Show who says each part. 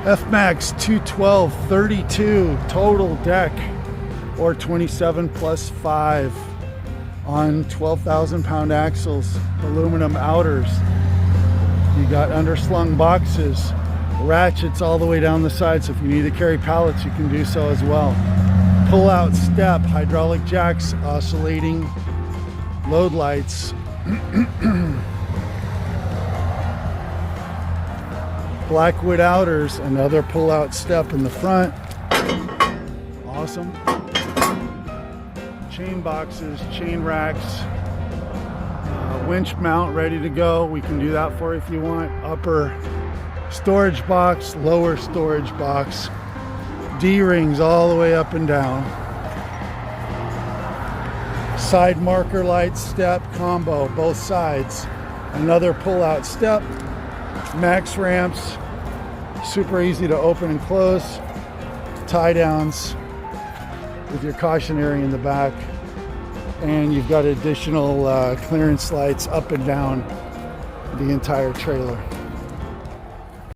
Speaker 1: FMAX-212 32 total deck, or 27 plus 5 on 12,000 pound axles, aluminum outers. You got underslung boxes, ratchets all the way down the side, so if you need to carry pallets you can do so as well. Pull out step, hydraulic jacks, oscillating load lights. Blackwood outers, another pull out step in the front. Awesome. Chain boxes, chain racks, winch mount ready to go. We can do that for you if you want. Upper storage box, lower storage box. D-rings all the way up and down. Side marker light step combo, both sides. Another pull out step. Max ramps, super easy to open and close. Tie downs with your cautionary in the back. And you've got additional clearance lights up and down the entire trailer.